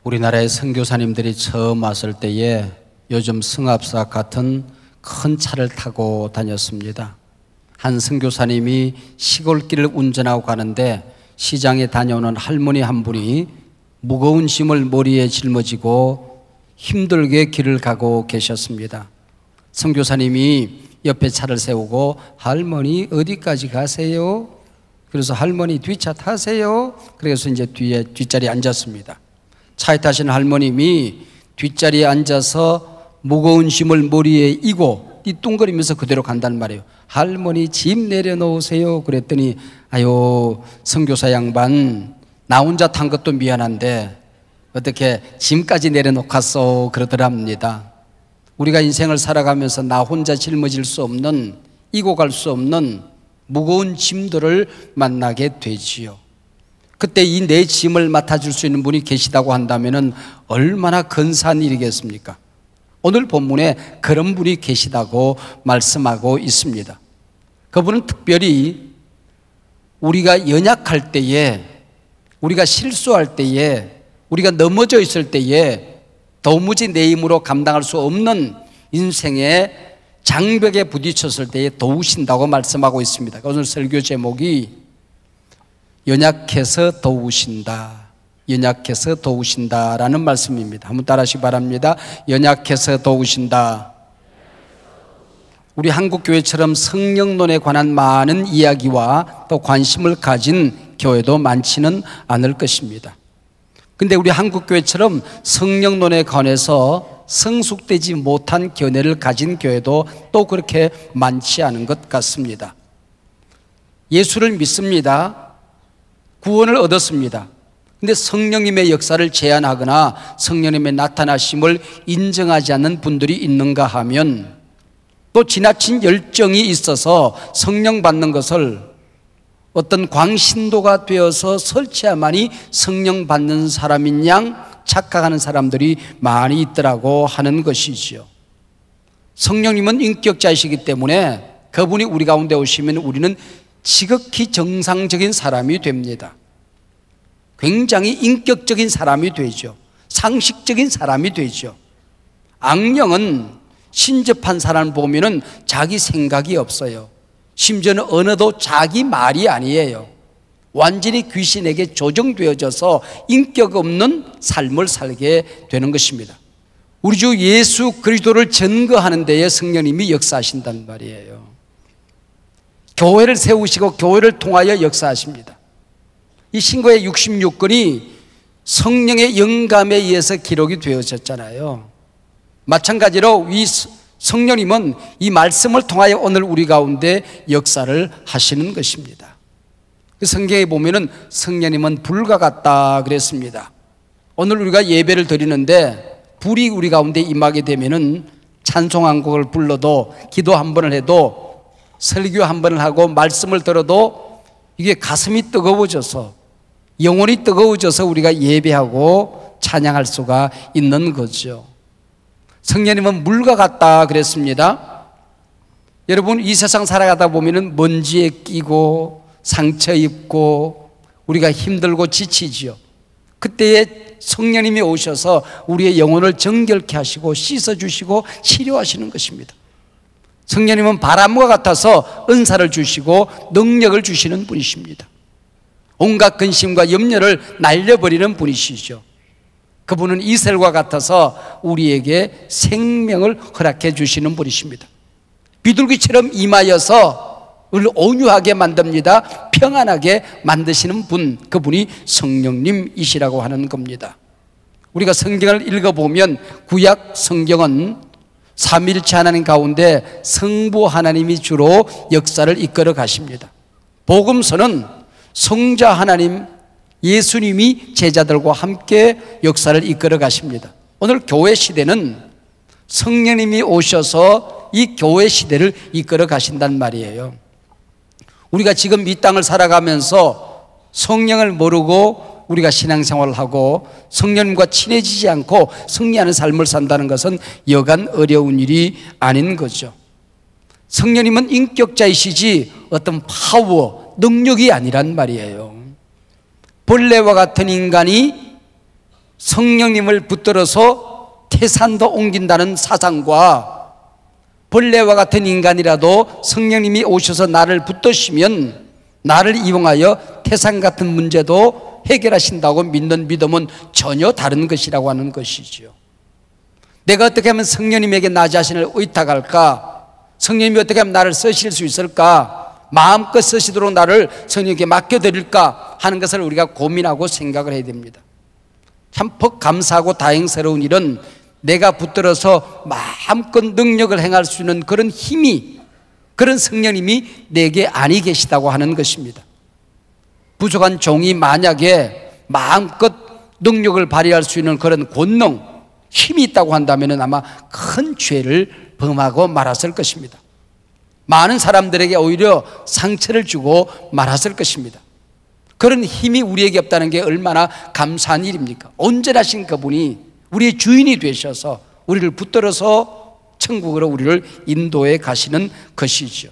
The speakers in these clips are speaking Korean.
우리나라의 선교사님들이 처음 왔을 때에 요즘 승합사 같은 큰 차를 타고 다녔습니다. 한 선교사님이 시골길을 운전하고 가는데 시장에 다녀오는 할머니 한 분이 무거운 짐을 머리에 짊어지고 힘들게 길을 가고 계셨습니다. 선교사님이 옆에 차를 세우고 할머니 어디까지 가세요? 그래서 할머니 뒷차 타세요. 그래서 이제 뒷자리에 앉았습니다. 차에 타신 할머님이 뒷자리에 앉아서 무거운 짐을 머리에 이고 띠뚱거리면서 그대로 간단 말이에요. 할머니 짐 내려놓으세요. 그랬더니 아유 선교사 양반 나 혼자 탄 것도 미안한데 어떻게 짐까지 내려놓겠소 그러더랍니다. 우리가 인생을 살아가면서 나 혼자 짊어질 수 없는, 이고 갈 수 없는 무거운 짐들을 만나게 되지요. 그때 이 내 짐을 맡아줄 수 있는 분이 계시다고 한다면 얼마나 근사한 일이겠습니까? 오늘 본문에 그런 분이 계시다고 말씀하고 있습니다. 그분은 특별히 우리가 연약할 때에, 우리가 실수할 때에, 우리가 넘어져 있을 때에 도무지 내 힘으로 감당할 수 없는 인생의 장벽에 부딪혔을 때에 도우신다고 말씀하고 있습니다. 오늘 설교 제목이 연약해서 도우신다, 연약해서 도우신다라는 말씀입니다. 한번 따라하시기 바랍니다. 연약해서 도우신다. 우리 한국교회처럼 성령론에 관한 많은 이야기와 또 관심을 가진 교회도 많지는 않을 것입니다. 근데 우리 한국교회처럼 성령론에 관해서 성숙되지 못한 견해를 가진 교회도 또 그렇게 많지 않은 것 같습니다. 예수를 믿습니다. 구원을 얻었습니다. 근데 성령님의 역사를 제한하거나 성령님의 나타나심을 인정하지 않는 분들이 있는가 하면 또 지나친 열정이 있어서 성령 받는 것을 어떤 광신도가 되어서 설치야만이 성령 받는 사람인 양 착각하는 사람들이 많이 있더라고 하는 것이지요. 성령님은 인격자이시기 때문에 그분이 우리 가운데 오시면 우리는 지극히 정상적인 사람이 됩니다. 굉장히 인격적인 사람이 되죠. 상식적인 사람이 되죠. 악령은 신접한 사람을 보면은 자기 생각이 없어요. 심지어는 언어도 자기 말이 아니에요. 완전히 귀신에게 조정되어져서 인격 없는 삶을 살게 되는 것입니다. 우리 주 예수 그리스도를 증거하는 데에 성령님이 역사하신단 말이에요. 교회를 세우시고 교회를 통하여 역사하십니다. 이 신고의 66권이 성령의 영감에 의해서 기록이 되어졌잖아요. 마찬가지로 이 성령님은 이 말씀을 통하여 오늘 우리 가운데 역사를 하시는 것입니다. 그 성경에 보면은 성령님은 불과 같다 그랬습니다. 오늘 우리가 예배를 드리는데 불이 우리 가운데 임하게 되면은 찬송 한 곡을 불러도 기도 한 번을 해도 설교 한 번을 하고 말씀을 들어도 이게 가슴이 뜨거워져서 영혼이 뜨거워져서 우리가 예배하고 찬양할 수가 있는 거죠. 성령님은 물과 같다 그랬습니다. 여러분 이 세상 살아가다 보면은 먼지에 끼고 상처 입고 우리가 힘들고 지치지요. 그때에 성령님이 오셔서 우리의 영혼을 정결케 하시고 씻어주시고 치료하시는 것입니다. 성령님은 바람과 같아서 은사를 주시고 능력을 주시는 분이십니다. 온갖 근심과 염려를 날려버리는 분이시죠. 그분은 이슬과 같아서 우리에게 생명을 허락해 주시는 분이십니다. 비둘기처럼 임하여서 우리를 온유하게 만듭니다. 평안하게 만드시는 분, 그분이 성령님이시라고 하는 겁니다. 우리가 성경을 읽어보면 구약 성경은 삼위일체 하나님 가운데 성부 하나님이 주로 역사를 이끌어 가십니다. 복음서는 성자 하나님 예수님이 제자들과 함께 역사를 이끌어 가십니다. 오늘 교회 시대는 성령님이 오셔서 이 교회 시대를 이끌어 가신단 말이에요. 우리가 지금 이 땅을 살아가면서 성령을 모르고 우리가 신앙생활을 하고 성령님과 친해지지 않고 승리하는 삶을 산다는 것은 여간 어려운 일이 아닌 거죠. 성령님은 인격자이시지 어떤 파워, 능력이 아니란 말이에요. 벌레와 같은 인간이 성령님을 붙들어서 태산도 옮긴다는 사상과 벌레와 같은 인간이라도 성령님이 오셔서 나를 붙드시면 나를 이용하여 태산 같은 문제도 해결하신다고 믿는 믿음은 전혀 다른 것이라고 하는 것이지요. 내가 어떻게 하면 성령님에게 나 자신을 의탁할까? 성령님이 어떻게 하면 나를 쓰실 수 있을까? 마음껏 쓰시도록 나를 성령님께 맡겨드릴까 하는 것을 우리가 고민하고 생각을 해야 됩니다. 참 감사하고 다행스러운 일은 내가 붙들어서 마음껏 능력을 행할 수 있는 그런 힘이, 그런 성령님이 내게 안이 계시다고 하는 것입니다. 부족한 종이 만약에 마음껏 능력을 발휘할 수 있는 그런 권능, 힘이 있다고 한다면 아마 큰 죄를 범하고 말았을 것입니다. 많은 사람들에게 오히려 상처를 주고 말았을 것입니다. 그런 힘이 우리에게 없다는 게 얼마나 감사한 일입니까? 온전하신 그분이 우리의 주인이 되셔서 우리를 붙들어서 천국으로 우리를 인도해 가시는 것이죠.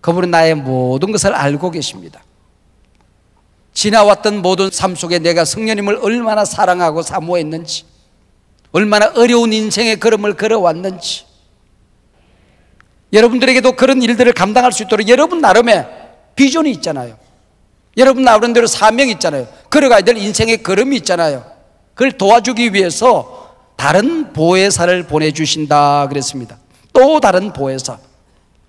그분은 나의 모든 것을 알고 계십니다. 지나왔던 모든 삶 속에 내가 성령님을 얼마나 사랑하고 사모했는지, 얼마나 어려운 인생의 걸음을 걸어왔는지, 여러분들에게도 그런 일들을 감당할 수 있도록 여러분 나름의 비전이 있잖아요. 여러분 나름대로 사명이 있잖아요. 걸어가야 될 인생의 걸음이 있잖아요. 그걸 도와주기 위해서 다른 보혜사를 보내주신다 그랬습니다. 또 다른 보혜사.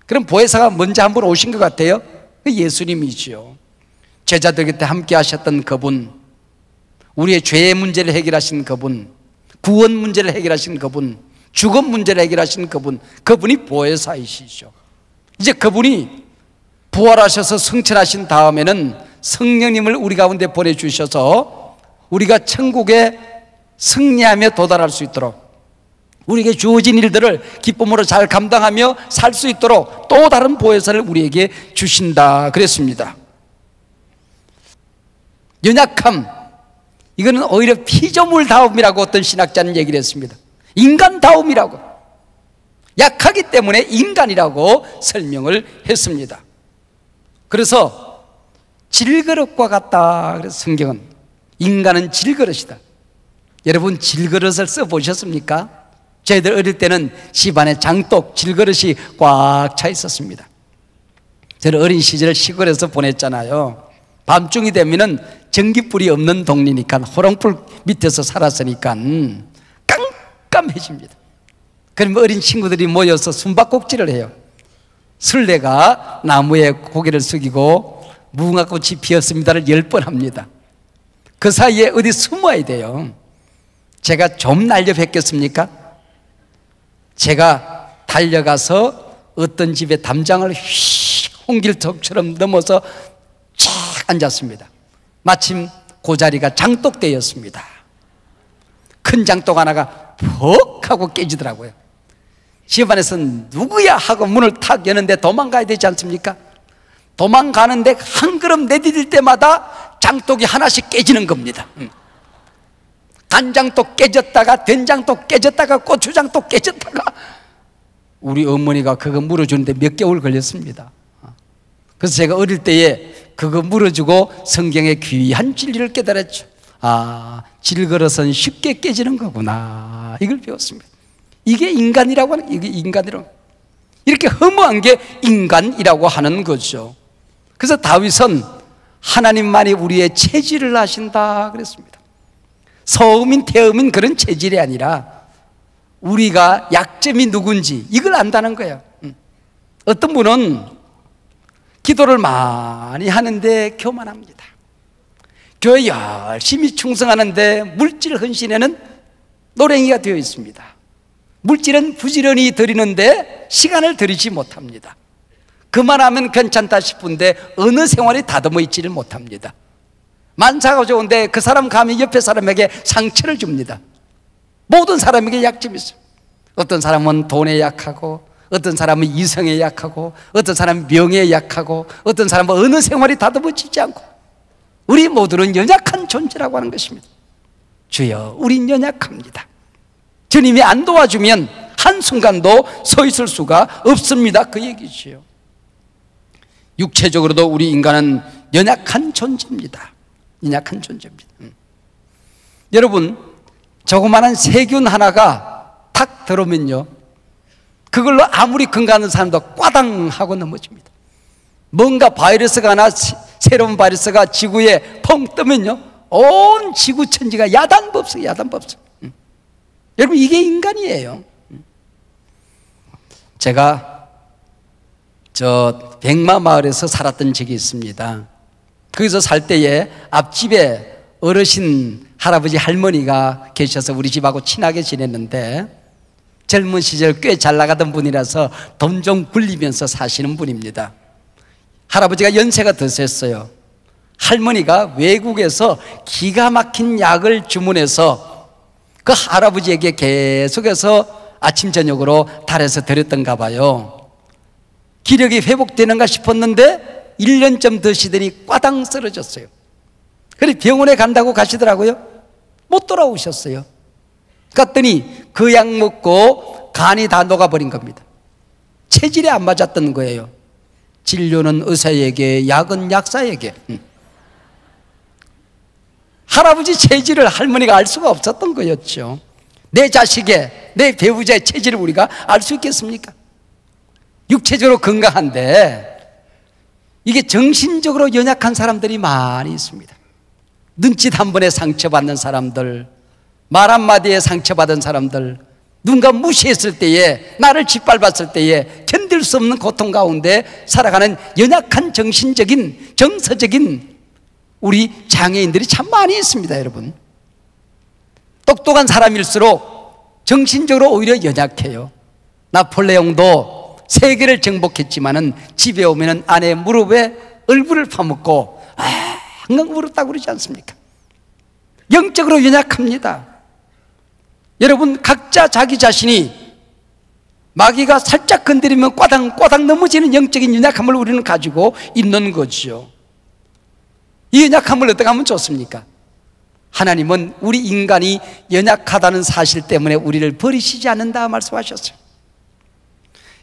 그럼 보혜사가 먼저 한 분 오신 것 같아요? 예수님이지요. 제자들 곁에 함께 하셨던 그분, 우리의 죄의 문제를 해결하신 그분, 구원 문제를 해결하신 그분, 죽음 문제를 해결하신 그분, 그분이 보혜사이시죠. 이제 그분이 부활하셔서 승천하신 다음에는 성령님을 우리 가운데 보내주셔서 우리가 천국에 승리하며 도달할 수 있도록, 우리에게 주어진 일들을 기쁨으로 잘 감당하며 살 수 있도록 또 다른 보혜사를 우리에게 주신다 그랬습니다. 연약함, 이거는 오히려 피조물다움이라고 어떤 신학자는 얘기를 했습니다. 인간다움이라고, 약하기 때문에 인간이라고 설명을 했습니다. 그래서 질그릇과 같다 그래서 성경은, 인간은 질그릇이다. 여러분 질그릇을 써보셨습니까? 저희들 어릴 때는 집안에 장독, 질그릇이 꽉 차 있었습니다. 저는 어린 시절 시골에서 보냈잖아요. 밤중이 되면은 전기불이 없는 동네니까, 호롱불 밑에서 살았으니까 깜깜해집니다. 그러면 어린 친구들이 모여서 숨바꼭질을 해요. 술래가 나무에 고개를 숙이고 무궁화꽃이 피었습니다를 10번 합니다. 그 사이에 어디 숨어야 돼요. 제가 좀 날렵했겠습니까? 제가 달려가서 어떤 집의 담장을 휙 홍길동처럼 넘어서 쫙 앉았습니다. 마침 그 자리가 장독대였습니다. 큰 장독 하나가 퍽 하고 깨지더라고요. 집안에서 누구야 하고 문을 탁 여는데 도망가야 되지 않습니까? 도망가는데 한 걸음 내디딜 때마다 장독이 하나씩 깨지는 겁니다. 간장도 깨졌다가 된장도 깨졌다가 고추장도 깨졌다가, 우리 어머니가 그거 물어주는데 몇 개월 걸렸습니다. 그래서 제가 어릴 때에 그거 물어주고 성경의 귀한 진리를 깨달았죠. 아, 질그릇은 쉽게 깨지는 거구나, 이걸 배웠습니다. 이게 인간이라고 하는, 이게 인간이라고, 이렇게 허무한 게 인간이라고 하는 거죠. 그래서 다윗은 하나님만이 우리의 체질을 아신다 그랬습니다. 서음인 태음인 그런 체질이 아니라 우리가 약점이 누군지 이걸 안다는 거예요. 어떤 분은 기도를 많이 하는데 교만합니다. 교회 열심히 충성하는데 물질 헌신에는 노랭이가 되어 있습니다. 물질은 부지런히 드리는데 시간을 들이지 못합니다. 그만하면 괜찮다 싶은데 어느 생활이 다듬어 있지를 못합니다. 만사가 좋은데 그 사람 가면 옆에 사람에게 상처를 줍니다. 모든 사람에게 약점이 있어요. 어떤 사람은 돈에 약하고, 어떤 사람은 이성에 약하고, 어떤 사람은 명예에 약하고, 어떤 사람은 어느 생활이 다듬어지지 않고, 우리 모두는 연약한 존재라고 하는 것입니다. 주여, 우린 연약합니다. 주님이 안 도와주면 한순간도 서 있을 수가 없습니다, 그 얘기지요. 육체적으로도 우리 인간은 연약한 존재입니다. 연약한 존재입니다. 여러분, 조그마한 세균 하나가 탁 들어오면요, 그걸로 아무리 건강한 사람도 꽈당 하고 넘어집니다. 뭔가 바이러스가 하나, 새로운 바이러스가 지구에 펑 뜨면요, 온 지구 천지가 야단법석. 여러분, 이게 인간이에요. 제가 백마 마을에서 살았던 적이 있습니다. 거기서 살 때에 앞집에 어르신 할아버지 할머니가 계셔서 우리 집하고 친하게 지냈는데, 젊은 시절 꽤 잘 나가던 분이라서 돈 좀 굴리면서 사시는 분입니다. 할아버지가 연세가 드셨어요. 할머니가 외국에서 기가 막힌 약을 주문해서 그 할아버지에게 계속해서 아침 저녁으로 달에서 드렸던가 봐요. 기력이 회복되는가 싶었는데 1년쯤 드시더니 꽈당 쓰러졌어요. 그래서 병원에 간다고 가시더라고요. 못 돌아오셨어요. 갔더니 그 약 먹고 간이 다 녹아버린 겁니다. 체질에 안 맞았던 거예요. 진료는 의사에게, 약은 약사에게. 할아버지 체질을 할머니가 알 수가 없었던 거였죠. 내 자식의, 내 배우자의 체질을 우리가 알 수 있겠습니까? 육체적으로 건강한데 이게 정신적으로 연약한 사람들이 많이 있습니다. 눈짓 한 번에 상처받는 사람들, 말 한마디에 상처받은 사람들, 누군가 무시했을 때에, 나를 짓밟았을 때에 견딜 수 없는 고통 가운데 살아가는 연약한 정신적인, 정서적인 우리 장애인들이 참 많이 있습니다. 여러분, 똑똑한 사람일수록 정신적으로 오히려 연약해요. 나폴레옹도 세계를 정복했지만은 집에 오면은 아내 무릎에 얼굴을 파묻고 항상 울었다고 그러지 않습니까? 영적으로 연약합니다. 여러분, 각자 자기 자신이 마귀가 살짝 건드리면 꽈당 넘어지는 영적인 연약함을 우리는 가지고 있는 거죠. 이 연약함을 어떻게 하면 좋습니까? 하나님은 우리 인간이 연약하다는 사실 때문에 우리를 버리시지 않는다 말씀하셨어요.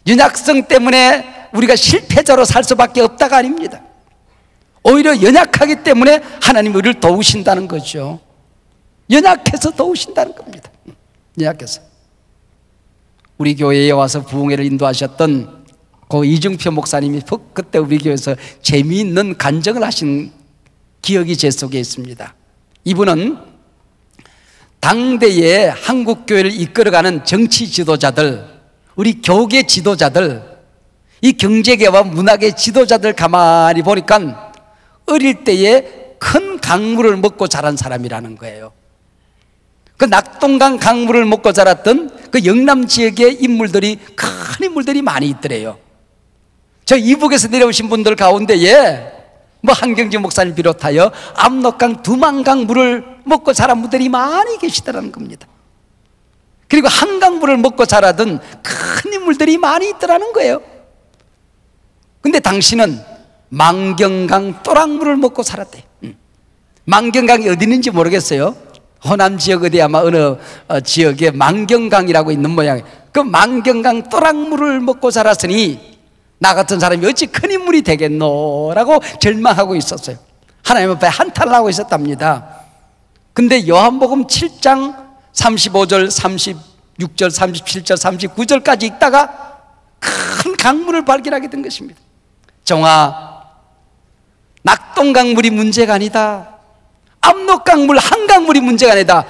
연약성 때문에 우리가 실패자로 살 수밖에 없다가 아닙니다. 오히려 연약하기 때문에 하나님이 우리를 도우신다는 거죠. 연약해서 도우신다는 겁니다. 연약해서. 우리 교회에 와서 부흥회를 인도하셨던 그 이중표 목사님이 그때 우리 교회에서 재미있는 간증을 하신 기억이 제 속에 있습니다. 이분은 당대의 한국교회를 이끌어가는 정치 지도자들, 우리 교계 지도자들, 이 경제계와 문화계 지도자들 가만히 보니까 어릴 때에 큰 강물을 먹고 자란 사람이라는 거예요. 그 낙동강 강물을 먹고 자랐던 그 영남 지역의 인물들이, 큰 인물들이 많이 있더래요. 저 이북에서 내려오신 분들 가운데에 한경지 목사님 비롯하여 압록강, 두만강 물을 먹고 자란 분들이 많이 계시더라는 겁니다. 그리고 한강물을 먹고 자라던 큰 인물들이 많이 있더라는 거예요. 근데 당신은 만경강 또랑물을 먹고 살았대. 만경강이 어디 있는지 모르겠어요. 호남 지역 어디 아마 어느 지역에 만경강이라고 있는 모양이에요. 그 만경강 또랑물을 먹고 자랐으니 나 같은 사람이 어찌 큰 인물이 되겠노라고 절망하고 있었어요. 하나님 앞에 한탄을 하고 있었답니다. 근데 요한복음 7장 35절, 36절, 37절, 39절까지 읽다가 큰 강물을 발견하게 된 것입니다. 정아, 낙동강물이 문제가 아니다. 압록강물, 한강물이 문제가 아니다.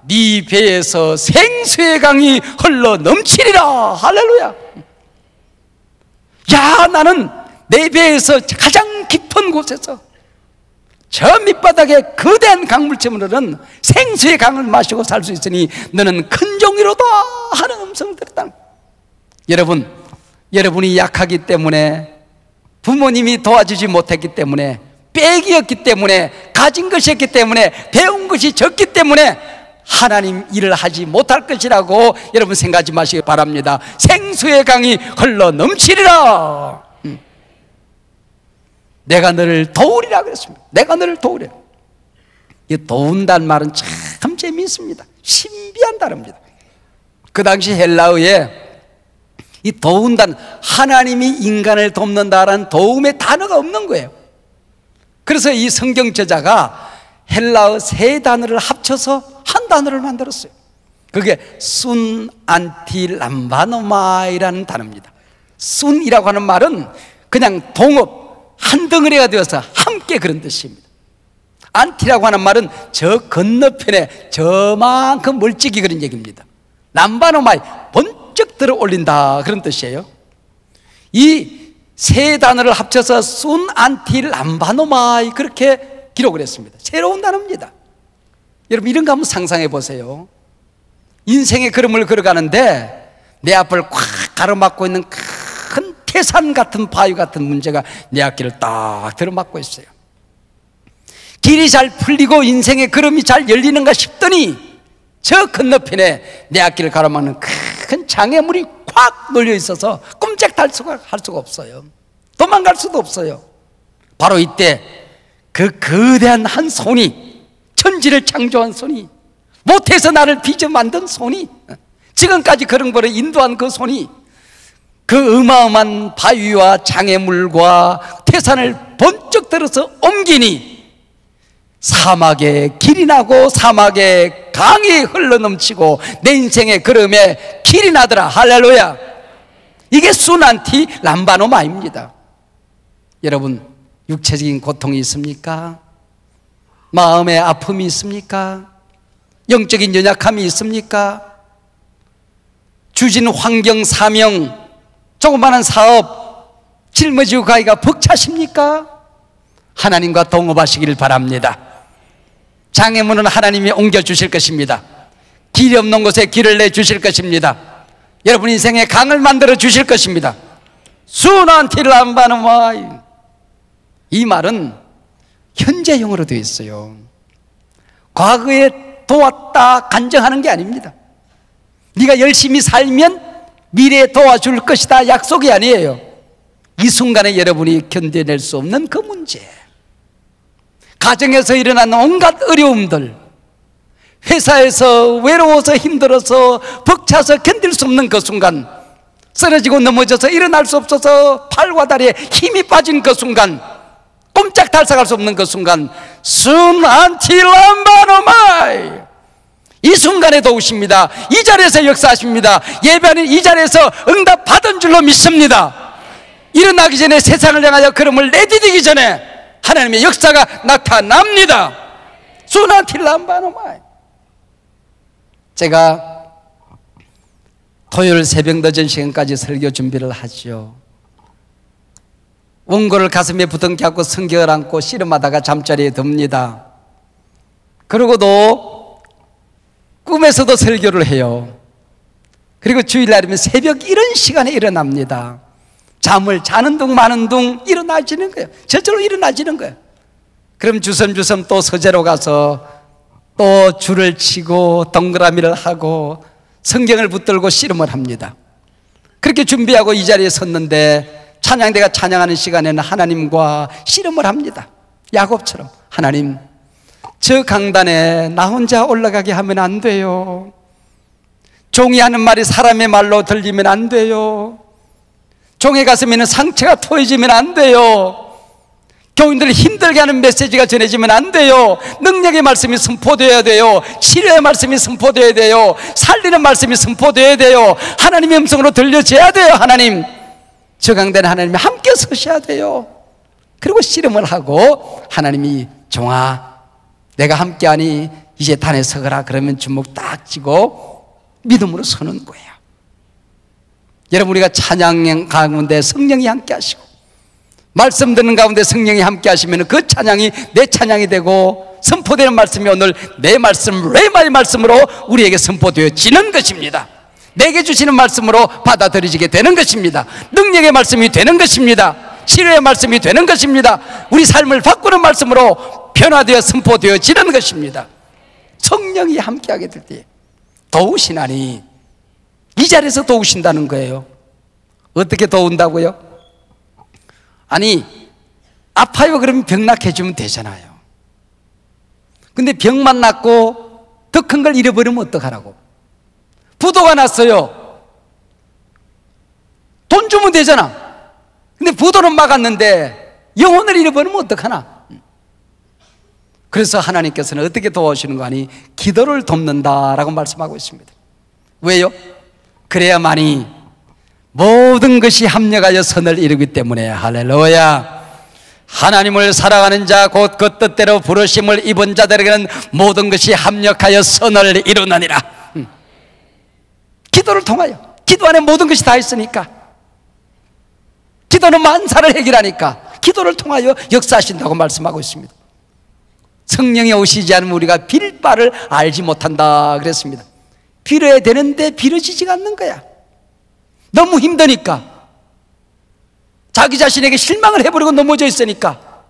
네 배에서 생수의 강이 흘러 넘치리라. 할렐루야. 야, 나는 내 배에서 가장 깊은 곳에서 저 밑바닥에 거대한 강물처럼 흐르는 생수의 강을 마시고 살 수 있으니 너는 큰 종이로다 하는 음성을 들었다. 여러분, 여러분이 약하기 때문에, 부모님이 도와주지 못했기 때문에, 빼기였기 때문에, 가진 것이었기 때문에, 배운 것이 적기 때문에 하나님 일을 하지 못할 것이라고 여러분 생각하지 마시기 바랍니다. 생수의 강이 흘러 넘치리라. 내가 너를 도우리라 그랬습니다. 내가 너를 도우리라. 이 도운다는 말은 참 재미있습니다. 신비한 단어입니다. 그 당시 헬라어에 이 도운다는, 하나님이 인간을 돕는다라는 도움의 단어가 없는 거예요. 그래서 이 성경 저자가 헬라어 세 단어를 합쳐서 한 단어를 만들었어요. 그게 순 안티람바노마이라는 단어입니다. 순이라고 하는 말은 그냥 동업, 한 덩어리가 되어서 함께 그런 뜻입니다. 안티라고 하는 말은 저 건너편에 저만큼 멀찍이 그런 얘기입니다. 람바노마이, 번쩍 들어 올린다, 그런 뜻이에요. 이 세 단어를 합쳐서 순 안티람바노마이, 그렇게 기록을 했습니다. 새로운 단어입니다. 여러분, 이런 거 한번 상상해 보세요. 인생의 걸음을 걸어가는데 내 앞을 꽉 가로막고 있는 큰 태산 같은 바위 같은 문제가 내 앞길을 딱 들어막고 있어요. 길이 잘 풀리고 인생의 걸음이 잘 열리는가 싶더니 저 건너편에 내 앞길을 가로막는 큰 장애물이 꽉 놀려 있어서 꼼짝할 수가 없어요. 도망갈 수도 없어요. 바로 이때 그 거대한 한 손이, 천지를 창조한 손이, 못해서 나를 빚어 만든 손이, 지금까지 그런 거를 인도한 그 손이 그 어마어마한 바위와 장애물과 태산을 번쩍 들어서 옮기니 사막에 길이 나고 사막에 강이 흘러넘치고 내 인생의 걸음에 길이 나더라. 할렐루야. 이게 순안티 람바노마입니다. 여러분, 육체적인 고통이 있습니까? 마음의 아픔이 있습니까? 영적인 연약함이 있습니까? 주신 환경, 사명, 조그마한 사업 짊어지고 가기가 벅차십니까? 하나님과 동업하시길 바랍니다. 장애물은 하나님이 옮겨주실 것입니다. 길이 없는 곳에 길을 내주실 것입니다. 여러분 인생에 강을 만들어 주실 것입니다. 수난틸람바노마이, 이 말은 현재형으로 되어 있어요. 과거에 도왔다 간증하는 게 아닙니다. 네가 열심히 살면 미래에 도와줄 것이다 약속이 아니에요. 이 순간에 여러분이 견뎌낼 수 없는 그 문제, 가정에서 일어나는 온갖 어려움들, 회사에서 외로워서 힘들어서 벅차서 견딜 수 없는 그 순간, 쓰러지고 넘어져서 일어날 수 없어서 팔과 다리에 힘이 빠진 그 순간, 꼼짝 달싹할 수 없는 그 순간, 순안틸람바노마이, 이 순간에 도우십니다. 이 자리에서 역사하십니다. 예배하는 이 자리에서 응답 받은 줄로 믿습니다. 일어나기 전에, 세상을 향하여 걸음을 내디디기 전에 하나님의 역사가 나타납니다. 순안틸람바노마이. 제가 토요일 새벽 늦은 시간까지 설교 준비를 하죠. 원고를 가슴에 부둥켜 안고 성경을 안고 씨름하다가 잠자리에 듭니다. 그러고도 꿈에서도 설교를 해요. 그리고 주일날이면 새벽 이런 시간에 일어납니다. 잠을 자는 둥 마는 둥 일어나지는 거예요. 저절로 일어나지는 거예요. 그럼 주섬주섬 또 서재로 가서 또 줄을 치고 동그라미를 하고 성경을 붙들고 씨름을 합니다. 그렇게 준비하고 이 자리에 섰는데 찬양대가 찬양하는 시간에는 하나님과 씨름을 합니다. 야곱처럼, 하나님, 저 강단에 나 혼자 올라가게 하면 안 돼요. 종이 하는 말이 사람의 말로 들리면 안 돼요. 종의 가슴에는 상처가 토해지면 안 돼요. 교인들을 힘들게 하는 메시지가 전해지면 안 돼요. 능력의 말씀이 선포되어야 돼요. 치료의 말씀이 선포되어야 돼요. 살리는 말씀이 선포되어야 돼요. 하나님의 음성으로 들려져야 돼요. 하나님, 저 강단에 하나님이 함께 서셔야 돼요. 그리고 씨름을 하고 하나님이, 종아, 내가 함께하니 이제 단에 서거라. 그러면 주먹 딱 쥐고 믿음으로 서는 거예요. 여러분, 우리가 찬양 가운데 성령이 함께 하시고 말씀 듣는 가운데 성령이 함께 하시면 그 찬양이 내 찬양이 되고 선포되는 말씀이 오늘 내 말씀, 레마의 말씀으로 우리에게 선포되어지는 것입니다. 내게 주시는 말씀으로 받아들이게 되는 것입니다. 능력의 말씀이 되는 것입니다. 치료의 말씀이 되는 것입니다. 우리 삶을 바꾸는 말씀으로 변화되어 선포되어지는 것입니다. 성령이 함께하게 될 때 도우시나니, 이 자리에서 도우신다는 거예요. 어떻게 도운다고요? 아니, 아파요 그러면 병 낫게 해주면 되잖아요. 근데 병만 낫고 더 큰 걸 잃어버리면 어떡하라고? 부도가 났어요. 돈 주면 되잖아. 근데 부도는 막았는데 영혼을 잃어버리면 어떡하나? 그래서 하나님께서는 어떻게 도와주시는 거 아니? 기도를 돕는다라고 말씀하고 있습니다. 왜요? 그래야만이 모든 것이 합력하여 선을 이루기 때문에. 할렐루야. 하나님을 사랑하는 자 곧 그 뜻대로 부르심을 입은 자들에게는 모든 것이 합력하여 선을 이루느니라. 기도를 통하여, 기도 안에 모든 것이 다 있으니까, 기도는 만사를 해결하니까 기도를 통하여 역사하신다고 말씀하고 있습니다. 성령이 오시지 않으면 우리가 빌 바를 알지 못한다 그랬습니다. 빌어야 되는데 빌어지지가 않는 거야. 너무 힘드니까, 자기 자신에게 실망을 해버리고 넘어져 있으니까,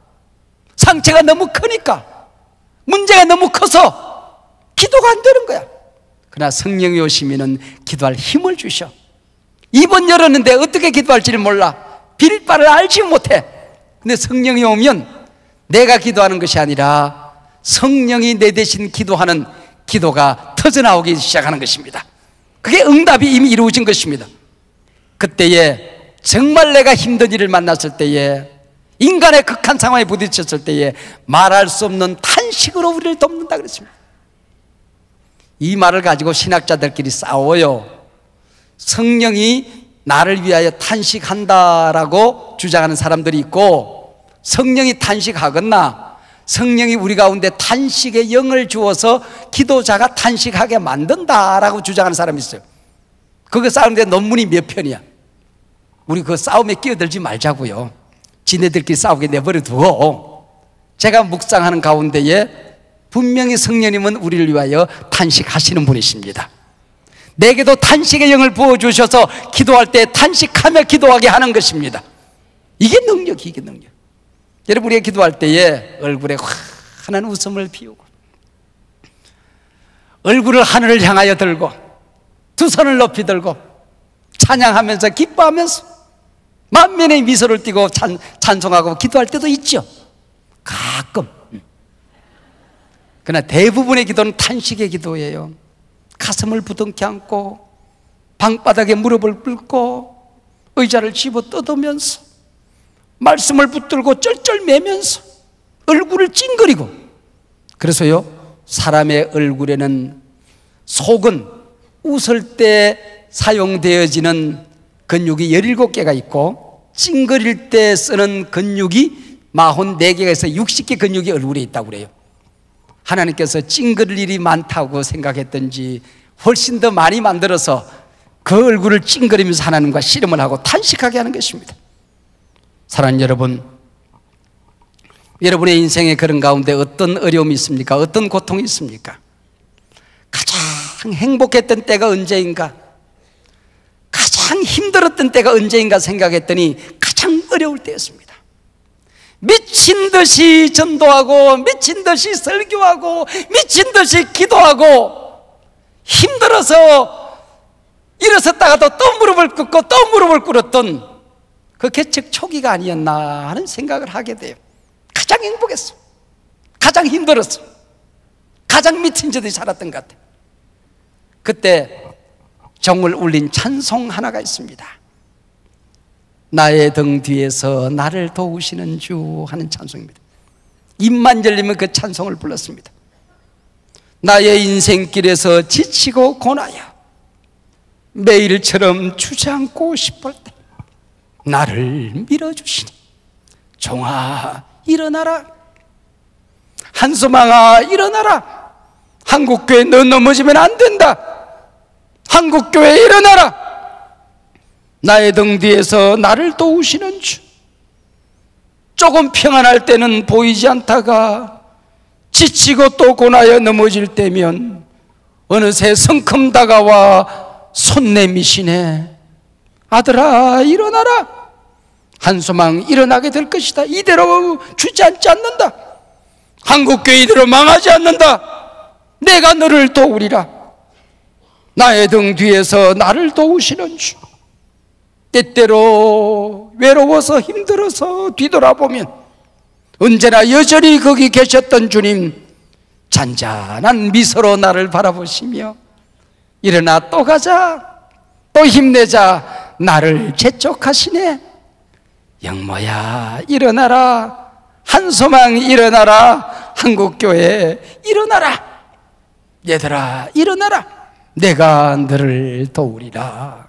상처가 너무 크니까, 문제가 너무 커서 기도가 안 되는 거야. 그러나 성령이 오시면은 기도할 힘을 주셔. 입은 열었는데 어떻게 기도할지를 몰라. 빌 바를 알지 못해. 근데 성령이 오면 내가 기도하는 것이 아니라 성령이 내 대신 기도하는 기도가 터져나오기 시작하는 것입니다. 그게 응답이 이미 이루어진 것입니다. 그때에 정말 내가 힘든 일을 만났을 때에, 인간의 극한 상황에 부딪혔을 때에 말할 수 없는 탄식으로 우리를 돕는다 그랬습니다. 이 말을 가지고 신학자들끼리 싸워요. 성령이 나를 위하여 탄식한다라고 주장하는 사람들이 있고, 성령이 탄식하거나 성령이 우리 가운데 탄식의 영을 주어서 기도자가 탄식하게 만든다라고 주장하는 사람이 있어요. 그거 싸우는데 논문이 몇 편이야. 우리 그 싸움에 끼어들지 말자고요. 지네들끼리 싸우게 내버려 두고, 제가 묵상하는 가운데에 분명히 성령님은 우리를 위하여 탄식하시는 분이십니다. 내게도 탄식의 영을 부어주셔서 기도할 때 탄식하며 기도하게 하는 것입니다. 이게 능력이, 이게 능력. 여러분, 우리가 기도할 때에 얼굴에 환한 웃음을 피우고, 얼굴을 하늘을 향하여 들고, 두 손을 높이 들고 찬양하면서 기뻐하면서 만면의 미소를 띠고 찬송하고 기도할 때도 있죠. 가끔. 그러나 대부분의 기도는 탄식의 기도예요. 가슴을 부둥켜 안고 방바닥에 무릎을 꿇고 의자를 집어 뜯으면서 말씀을 붙들고 쩔쩔매면서 얼굴을 찡그리고. 그래서요, 사람의 얼굴에는 속은 웃을 때 사용되어지는 근육이 17개가 있고, 찡그릴 때 쓰는 근육이 44개에서 60개 근육이 얼굴에 있다고 그래요. 하나님께서 찡그릴 일이 많다고 생각했던지 훨씬 더 많이 만들어서 그 얼굴을 찡그리면서 하나님과 씨름을 하고 탄식하게 하는 것입니다. 사랑하는 여러분, 여러분의 인생의 그런 가운데 어떤 어려움이 있습니까? 어떤 고통이 있습니까? 가장 행복했던 때가 언제인가? 가장 힘들었던 때가 언제인가 생각했더니 가장 어려울 때였습니다. 미친 듯이 전도하고 미친 듯이 설교하고 미친 듯이 기도하고 힘들어서 일어섰다가도 또 무릎을 꿇고 또 무릎을 꿇었던 그 개척 초기가 아니었나 하는 생각을 하게 돼요. 가장 행복했어, 가장 힘들었어, 가장 미친 듯이 살았던 것 같아요. 그때 정을 울린 찬송 하나가 있습니다. 나의 등 뒤에서 나를 도우시는 주 하는 찬송입니다. 입만 열리면 그 찬송을 불렀습니다. 나의 인생길에서 지치고 고나여 매일처럼 주저앉고 싶을 때 나를 밀어주시니 종아 일어나라, 한소망아 일어나라, 한국교회 너 넘어지면 안 된다, 한국교회 일어나라, 나의 등 뒤에서 나를 도우시는 주. 조금 평안할 때는 보이지 않다가 지치고 또 고나여 넘어질 때면 어느새 성큼 다가와 손 내미시네. 아들아 일어나라, 한소망 일어나게 될 것이다. 이대로 주저앉지 않는다. 한국교회 이대로 망하지 않는다. 내가 너를 도우리라. 나의 등 뒤에서 나를 도우시는 주. 때때로 외로워서 힘들어서 뒤돌아보면 언제나 여전히 거기 계셨던 주님, 잔잔한 미소로 나를 바라보시며 일어나 또 가자, 또 힘내자 나를 재촉하시네. 영모야 일어나라, 한소망 일어나라, 한국교회 일어나라, 얘들아 일어나라. 내가 너를 도우리라.